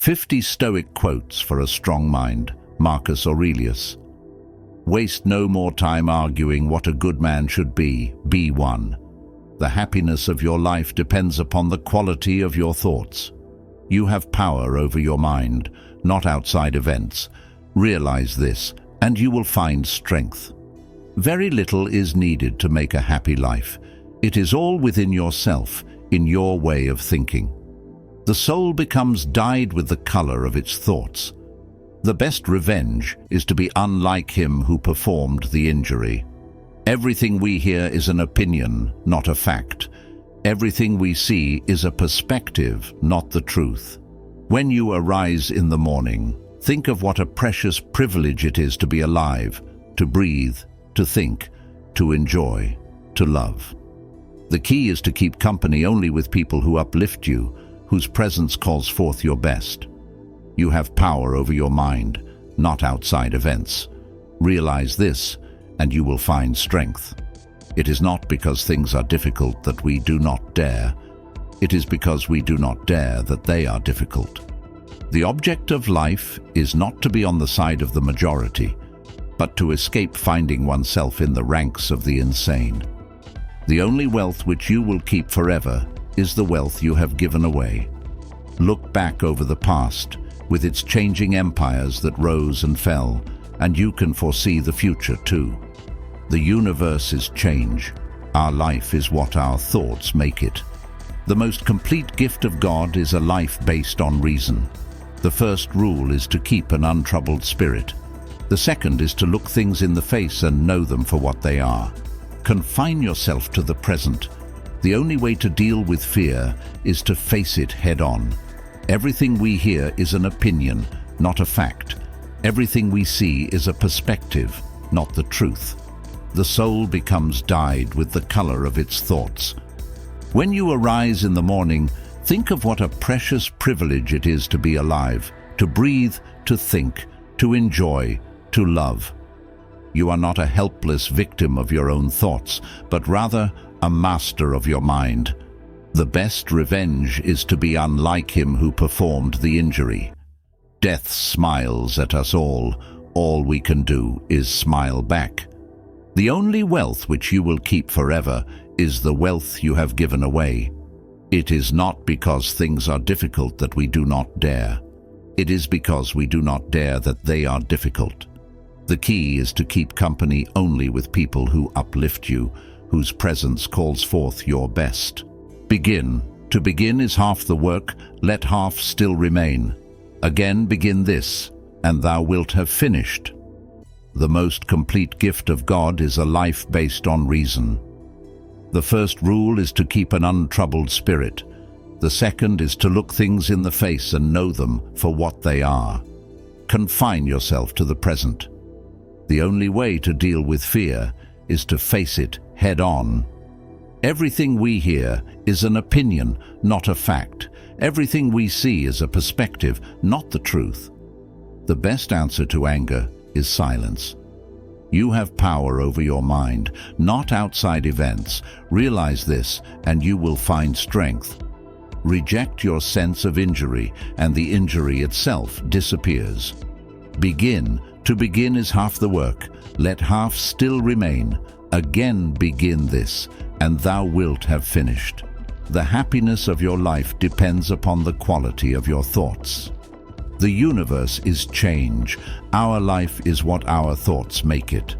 50 Stoic Quotes for a Strong Mind, Marcus Aurelius. Waste no more time arguing what a good man should be one. The happiness of your life depends upon the quality of your thoughts. You have power over your mind, not outside events. Realize this, and you will find strength. Very little is needed to make a happy life. It is all within yourself, in your way of thinking. The soul becomes dyed with the color of its thoughts. The best revenge is to be unlike him who performed the injury. Everything we hear is an opinion, not a fact. Everything we see is a perspective, not the truth. When you arise in the morning, think of what a precious privilege it is to be alive, to breathe, to think, to enjoy, to love. The key is to keep company only with people who uplift you, whose presence calls forth your best. You have power over your mind, not outside events. Realize this, and you will find strength. It is not because things are difficult that we do not dare. It is because we do not dare that they are difficult. The object of life is not to be on the side of the majority, but to escape finding oneself in the ranks of the insane. The only wealth which you will keep forever is the wealth you have given away. Look back over the past, with its changing empires that rose and fell, and you can foresee the future too. The universe is change. Our life is what our thoughts make it. The most complete gift of God is a life based on reason. The first rule is to keep an untroubled spirit. The second is to look things in the face and know them for what they are. Confine yourself to the present. The only way to deal with fear is to face it head-on. Everything we hear is an opinion, not a fact. Everything we see is a perspective, not the truth. The soul becomes dyed with the color of its thoughts. When you arise in the morning, think of what a precious privilege it is to be alive, to breathe, to think, to enjoy, to love. You are not a helpless victim of your own thoughts, but rather a master of your mind. The best revenge is to be unlike him who performed the injury. Death smiles at us all. All we can do is smile back. The only wealth which you will keep forever is the wealth you have given away. It is not because things are difficult that we do not dare. It is because we do not dare that they are difficult. The key is to keep company only with people who uplift you, whose presence calls forth your best. Begin. To begin is half the work, let half still remain. Again begin this, and thou wilt have finished. The most complete gift of God is a life based on reason. The first rule is to keep an untroubled spirit. The second is to look things in the face and know them for what they are. Confine yourself to the present. The only way to deal with fear is to face it head-on. Everything we hear is an opinion, not a fact. Everything we see is a perspective, not the truth. The best answer to anger is silence. You have power over your mind, not outside events. Realize this, and you will find strength. Reject your sense of injury, and the injury itself disappears. Begin. To begin is half the work. Let half still remain. Again begin this, and thou wilt have finished. The happiness of your life depends upon the quality of your thoughts. The universe is change. Our life is what our thoughts make it.